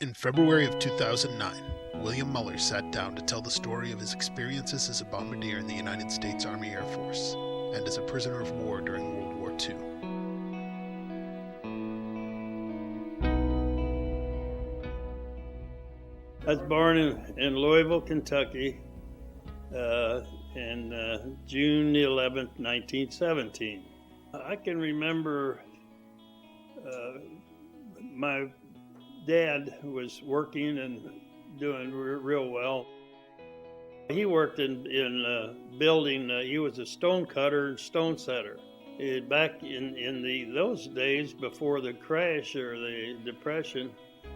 In February of 2009, William Muller sat down to tell the story of his experiences as a bombardier in the United States Army Air Force and as a prisoner of war during World War II. I was born in Louisville, Kentucky, in June 11th, 1917. I can remember my dad was working and doing real well. He worked in building, he was a stone cutter and stone setter. Back in those days before the crash or the depression,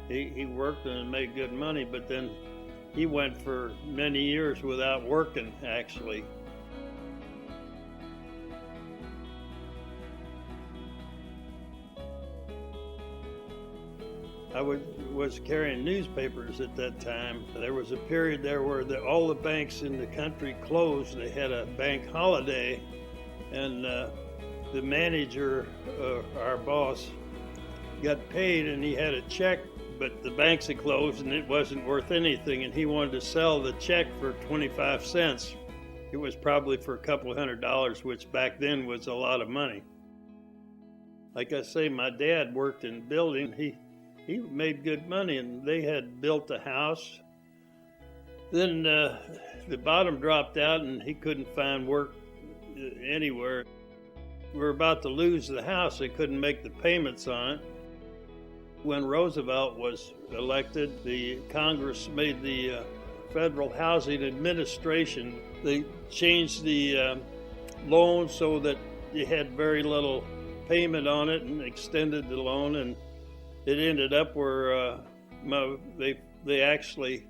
he worked and made good money, but then he went for many years without working, actually. I was carrying newspapers at that time. There was a period there where all the banks in the country closed. They had a bank holiday, and the manager, our boss, got paid, and he had a check, but the banks had closed and it wasn't worth anything, and he wanted to sell the check for 25 cents. It was probably for a couple of $100, which back then was a lot of money. Like I say, my dad worked in building. He made good money, and they had built a house. Then the bottom dropped out, and he couldn't find work anywhere. We were about to lose the house. They couldn't make the payments on it. When Roosevelt was elected, the Congress made the Federal Housing Administration. They changed the loan so that you had very little payment on it and extended the loan, and it ended up where they actually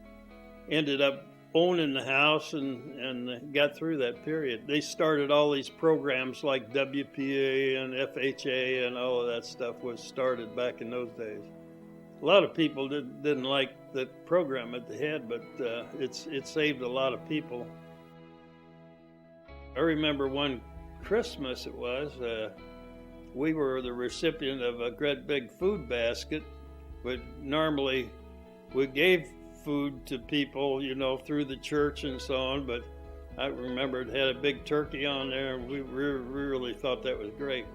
ended up owning the house and got through that period. They started all these programs like WWII and FHA, and all of that stuff was started back in those days. A lot of people didn't like that program at the head, but it saved a lot of people. I remember one Christmas it was, we were the recipient of a great big food basket, but normally we gave food to people, through the church and so on, but I remember it had a big turkey on there, and we really thought that was great.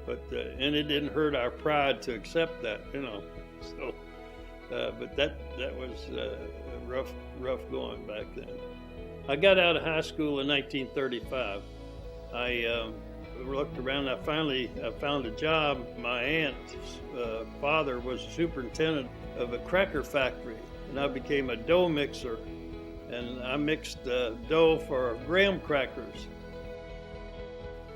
But and it didn't hurt our pride to accept that, So, but that was rough going back then. I got out of high school in 1935. I looked around. I found a job. My aunt's father was superintendent of a cracker factory, and I became a dough mixer, and I mixed dough for graham crackers.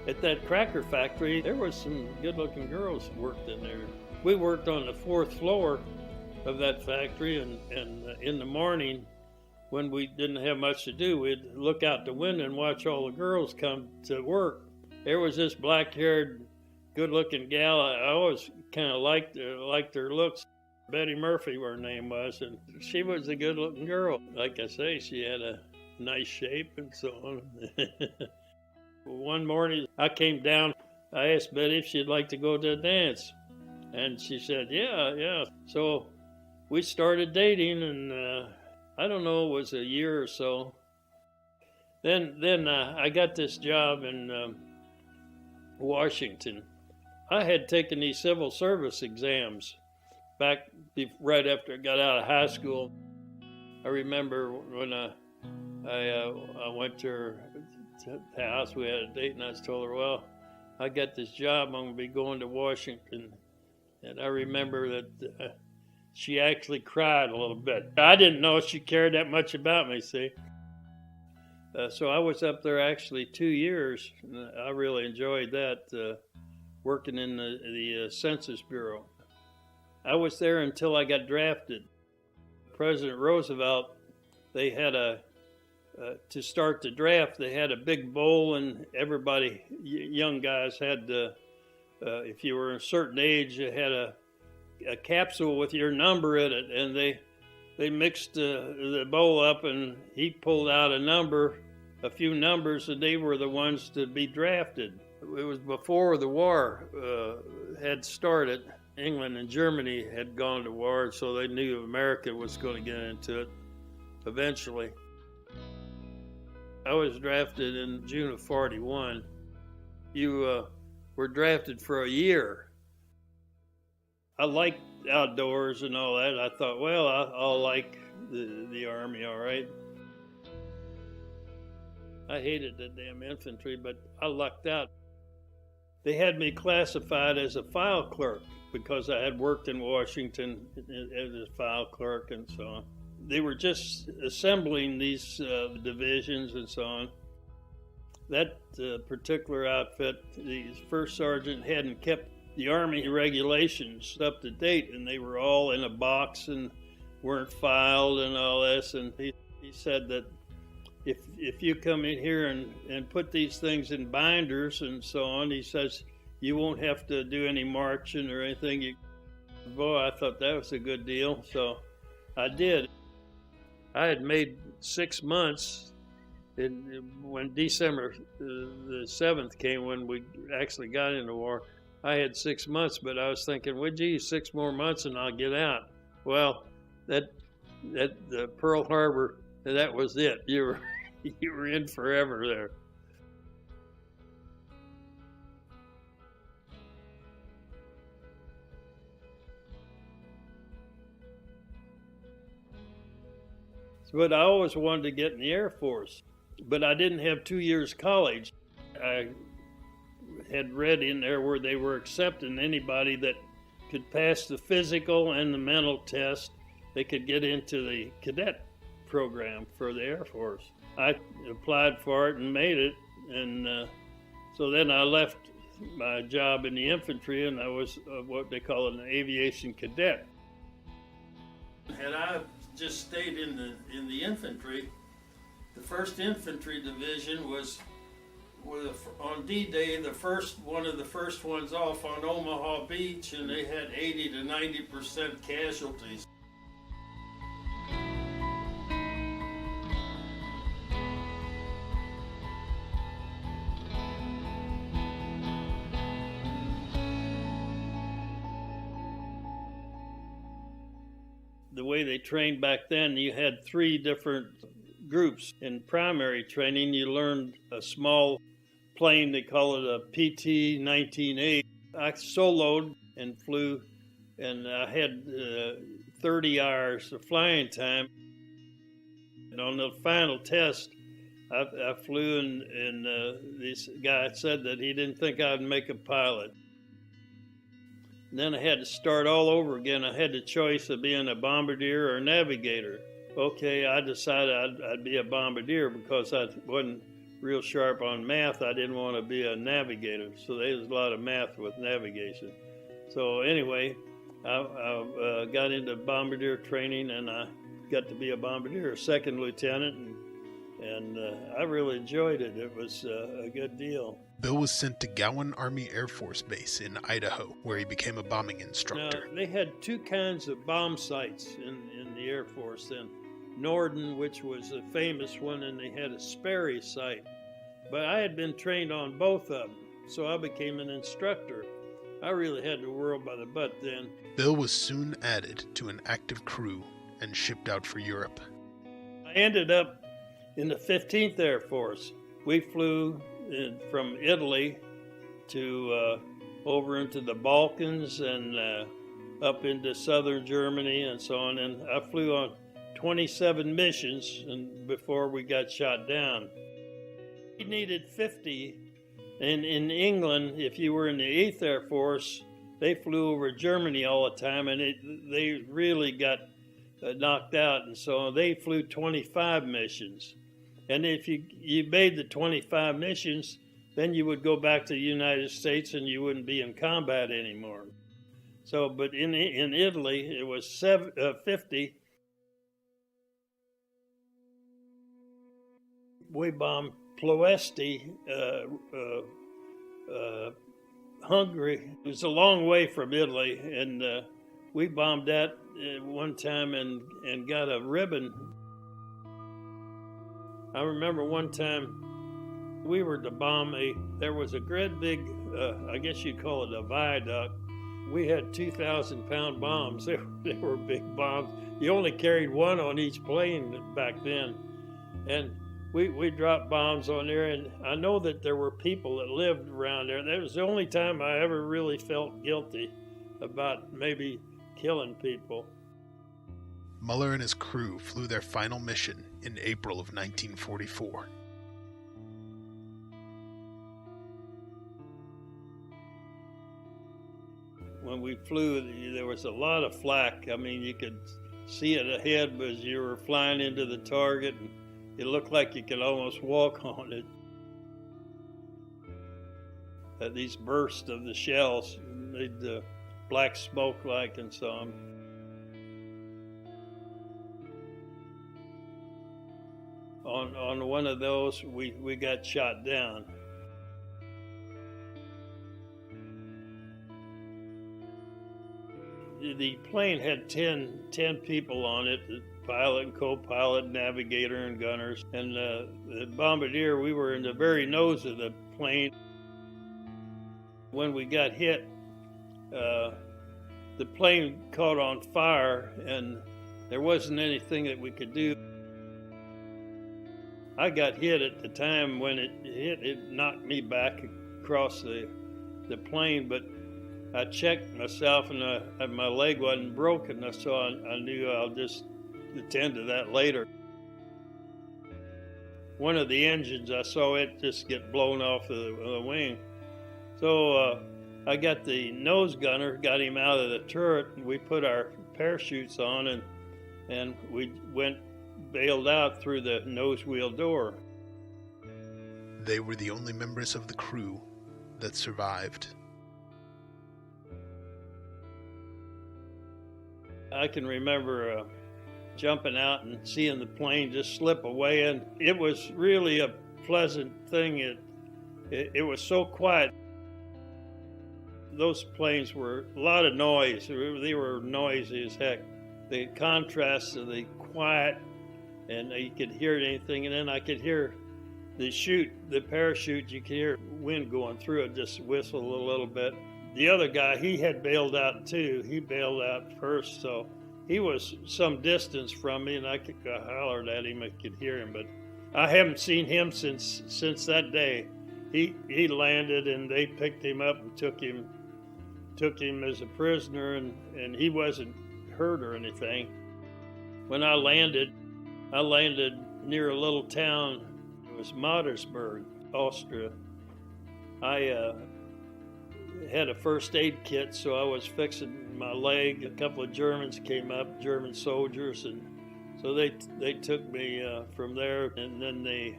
At that cracker factory, there was some good-looking girls worked in there. We worked on the fourth floor of that factory, and in the morning, when we didn't have much to do, we'd look out the window and watch all the girls come to work. There was this black-haired, good-looking gal. I always kind of liked her looks. Betty Murphy, her name was, and she was a good-looking girl. Like I say, she had a nice shape and so on. One morning, I came down. I asked Betty if she'd like to go to a dance, and she said, yeah. So we started dating, and I don't know, it was a year or so. Then I got this job in Washington. I had taken these civil service exams back right after I got out of high school. I remember when I went to her house, we had a date, and I told her, well, I got this job, I'm going to be going to Washington. And I remember that she actually cried a little bit. I didn't know she cared that much about me, see. So I was up there actually 2 years. I really enjoyed that, working in the Census Bureau. I was there until I got drafted. President Roosevelt, they had to start the draft, they had a big bowl, and everybody, young guys, had to, if you were a certain age, you had a capsule with your number in it, and they mixed the bowl up, and he pulled out a few numbers, and they were the ones to be drafted. It was before the war had started, England and Germany had gone to war, so they knew America was going to get into it eventually. I was drafted in June of 41. You were drafted for a year. I liked outdoors and all that. I thought, well, I'll like the Army, all right. I hated the damn infantry, but I lucked out. They had me classified as a file clerk because I had worked in Washington as a file clerk and so on. They were just assembling these divisions and so on. That particular outfit, the first sergeant hadn't kept the Army regulations up to date, and they were all in a box and weren't filed and all this. And he said that if you come in here and put these things in binders and so on, he says, you won't have to do any marching or anything. Boy, I thought that was a good deal, so I did. I had made 6 months when December the 7th came, when we actually got into war. I had 6 months, but I was thinking, well, gee, 6 more months and I'll get out. Well, the Pearl Harbor, that was it. You were in forever there. But I always wanted to get in the Air Force, but I didn't have 2 years college. I had read in there where they were accepting anybody that could pass the physical and the mental test. They could get into the cadet program for the Air Force. I applied for it and made it, and so then I left my job in the infantry, and I was what they call an aviation cadet. Had I just stayed in the infantry, the 1st Infantry Division was on D-Day, one of the first ones off on Omaha Beach, and they had 80 to 90% casualties. The way they trained back then, you had 3 different groups. In primary training, you learned a small plane, they call it a PT-19A. I soloed and flew, and I had 30 hours of flying time. And on the final test, I flew, and this guy said that he didn't think I'd make a pilot. And then I had to start all over again. I had the choice of being a bombardier or a navigator. Okay, I decided I'd be a bombardier because I wasn't real sharp on math. I didn't want to be a navigator, so there was a lot of math with navigation. So anyway, I got into bombardier training, and I got to be a bombardier, 2nd lieutenant, and I really enjoyed it. It was a good deal. Bill was sent to Gowan Army Air Force Base in Idaho, where he became a bombing instructor. Now, they had 2 kinds of bomb sites in the Air Force then. Norden, which was a famous one, and they had a Sperry site. But I had been trained on both of them, so I became an instructor. I really had the world by the butt then. Bill was soon added to an active crew and shipped out for Europe. I ended up in the 15th Air Force. We flew from Italy to over into the Balkans and up into southern Germany and so on. And I flew on 27 missions and before we got shot down. We needed 50. And in England, if you were in the 8th Air Force, they flew over Germany all the time, and they really got knocked out. And so they flew 25 missions. And if you made the 25 missions, then you would go back to the United States and you wouldn't be in combat anymore. So, but in Italy, it was 50. We bombed Ploesti, Hungary. It was a long way from Italy, and we bombed that one time and got a ribbon. I remember one time we were to bomb there was a great big, I guess you'd call it a viaduct, We had 2,000-pound bombs. They were big bombs. You only carried one on each plane back then. And we dropped bombs on there, and I know that there were people that lived around there. That was the only time I ever really felt guilty about maybe killing people. Muller and his crew flew their final mission in April of 1944. When we flew, there was a lot of flak. I mean, you could see it ahead as you were flying into the target, and it looked like you could almost walk on it. These bursts of the shells made the black smoke like and so on. On one of those, we got shot down. The plane had 10 people on it, the pilot and co-pilot, navigator and gunners. And the bombardier, we were in the very nose of the plane. When we got hit, the plane caught on fire and there wasn't anything that we could do. I got hit at the time when it hit. It knocked me back across the plane, but I checked myself and my leg wasn't broken, so I knew I'll just attend to that later. One of the engines, I saw it just get blown off the wing. So I got the nose gunner, got him out of the turret, and we put our parachutes on and we bailed out through the nose wheel door. They were the only members of the crew that survived. I can remember jumping out and seeing the plane just slip away, and it was really a pleasant thing. It was so quiet. Those planes were a lot of noise. They were noisy as heck. The contrast of the quiet, and you could hear anything, and then I could hear the parachute, you could hear wind going through it, just whistle a little bit. The other guy, he had bailed out too. He bailed out first, so he was some distance from me, and I hollered at him. I could hear him, but I haven't seen him since that day. He landed, and they picked him up and took him as a prisoner, and he wasn't hurt or anything. When I landed near a little town. It was Mattersburg, Austria. I had a first aid kit, so I was fixing my leg. A couple of Germans came up, German soldiers, and so they took me from there, and then they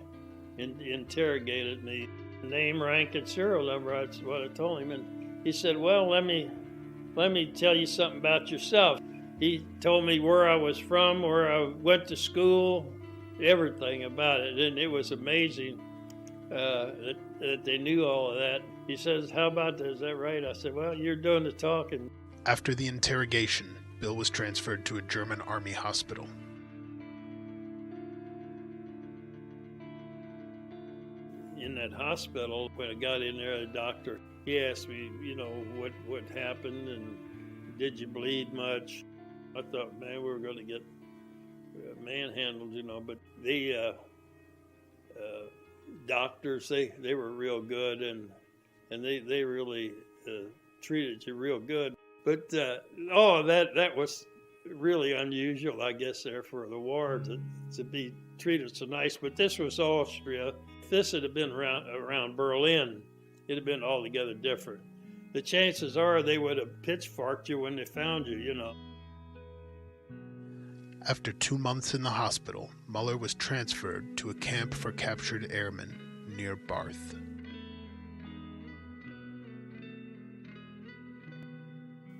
interrogated me. Name, rank, and serial number, that's what I told him. And he said, well, let me tell you something about yourself. He told me where I was from, where I went to school, everything about it. And it was amazing that they knew all of that. He says, how about that? Is that right? I said, well, you're doing the talking. After the interrogation, Bill was transferred to a German army hospital. In that hospital, when I got in there, the doctor, he asked me, what happened and did you bleed much? I thought, man, we were going to get manhandled, but the doctors, they were real good, and they really treated you real good. But that was really unusual, I guess, there for the war to be treated so nice. But this was Austria. If this had been around Berlin, it'd have been altogether different. The chances are they would have pitchforked you when they found you, After 2 months in the hospital, Muller was transferred to a camp for captured airmen near Barth.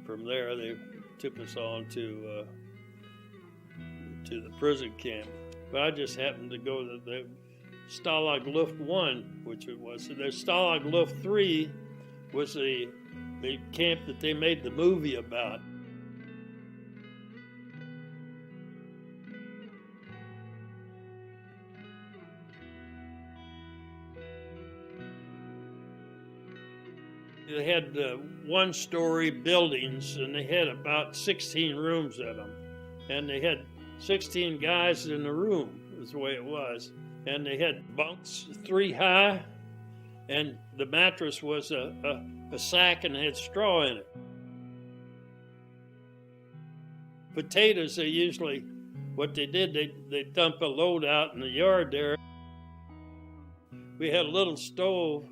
From there, they took us on to the prison camp. But I just happened to go to the Stalag Luft 1, which it was. So the Stalag Luft 3 was the camp that they made the movie about. They had one-story buildings, and they had about 16 rooms in them. And they had 16 guys in the room, is the way it was. And they had bunks 3 high, and the mattress was a sack and had straw in it. Potatoes, they usually, what they did, they dump a load out in the yard there. We had a little stove.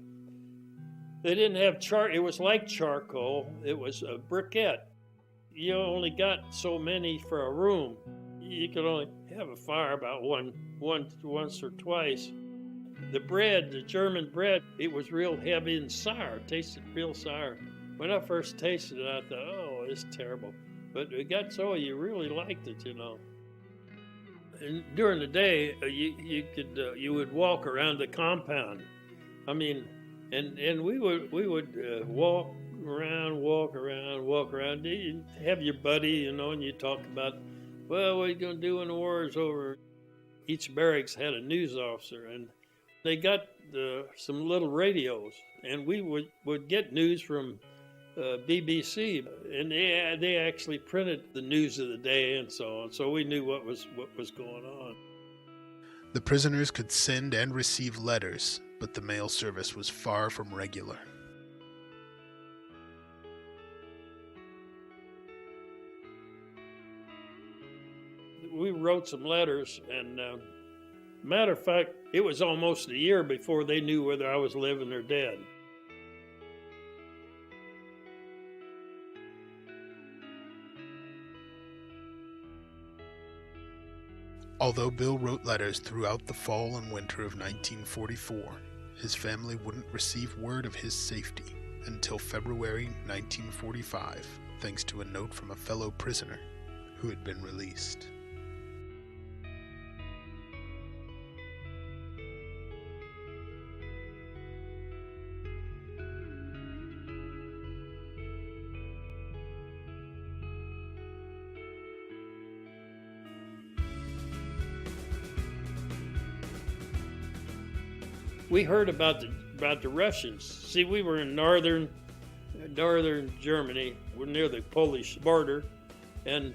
They didn't have it was like charcoal. It was a briquette. You only got so many for a room. You could only have a fire about once or twice. The bread, the German bread, it was real heavy and sour. It tasted real sour. When I first tasted it, I thought, oh, it's terrible. But it got so you really liked it, you know. And during the day, you would walk around the compound. I mean, and we would walk around. You have your buddy, you know, and you talk about, well, what are you going to do when the war is over? Each barracks had a news officer, and they got some little radios, and we would get news from BBC, and they actually printed the news of the day and so on, so we knew what was going on. The prisoners could send and receive letters, but the mail service was far from regular. We wrote some letters, and matter of fact, it was almost a year before they knew whether I was living or dead. Although Bill wrote letters throughout the fall and winter of 1944, his family wouldn't receive word of his safety until February 1945, thanks to a note from a fellow prisoner who had been released. We heard about the Russians. See, we were in northern Germany. We're near the Polish border, and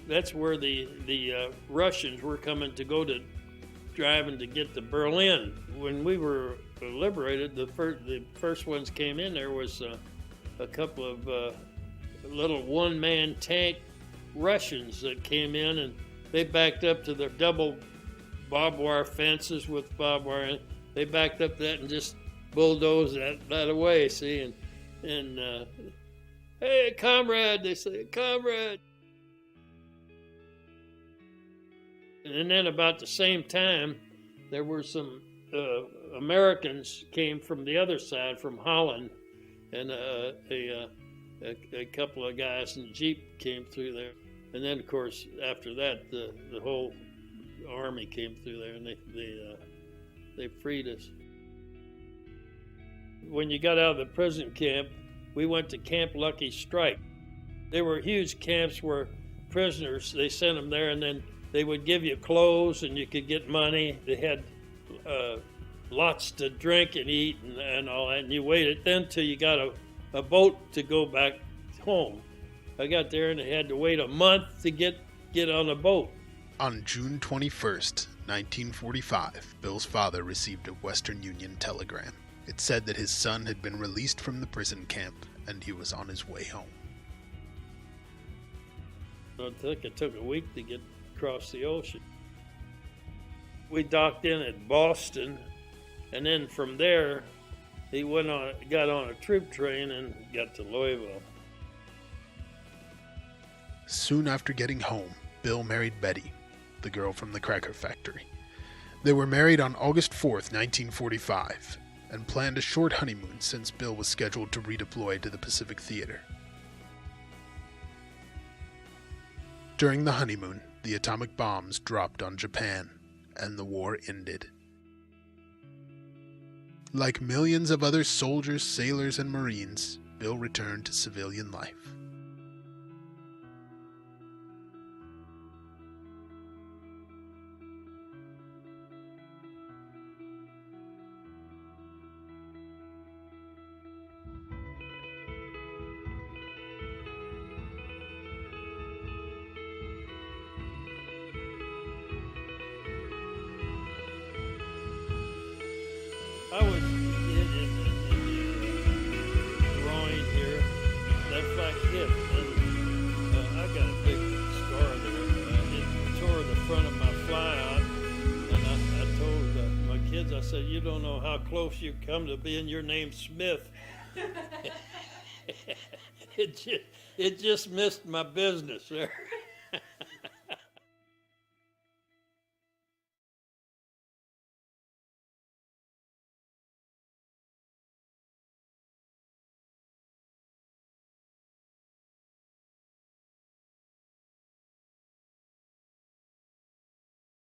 that's where the Russians were coming to go to driving to get to Berlin. When we were liberated, the first ones came in. There was a couple of little one-man tank Russians that came in, and they backed up to their double barbed wire fences with barbed wire. They backed up that and just bulldozed that away, see, and hey, comrade, they say, comrade. And then about the same time, there were some Americans came from the other side, from Holland, and a couple of guys in the Jeep came through there. And then, of course, after that, the whole army came through there, and they freed us. When you got out of the prison camp, we went to Camp Lucky Strike. They were huge camps where prisoners, they sent them there, and then they would give you clothes and you could get money. They had lots to drink and eat and all that, and you waited then till you got a boat to go back home. I got there and I had to wait a month to get on a boat. On June 21st, 1945, Bill's father received a Western Union telegram. It said that his son had been released from the prison camp and he was on his way home. I think it took a week to get across the ocean. We docked in at Boston, and then from there, he got on a troop train and got to Louisville. Soon after getting home, Bill married Betty, the girl from the cracker factory. They were married on August 4th, 1945, and planned a short honeymoon since Bill was scheduled to redeploy to the Pacific Theater. During the honeymoon, the atomic bombs dropped on Japan, and the war ended. Like millions of other soldiers, sailors, and Marines, Bill returned to civilian life. I was in the groin here. That's like hip. And I got a big scar there. It tore the front of my fly out. And I told my kids, I said, you don't know how close you come to being your name Smith. It just missed my business there.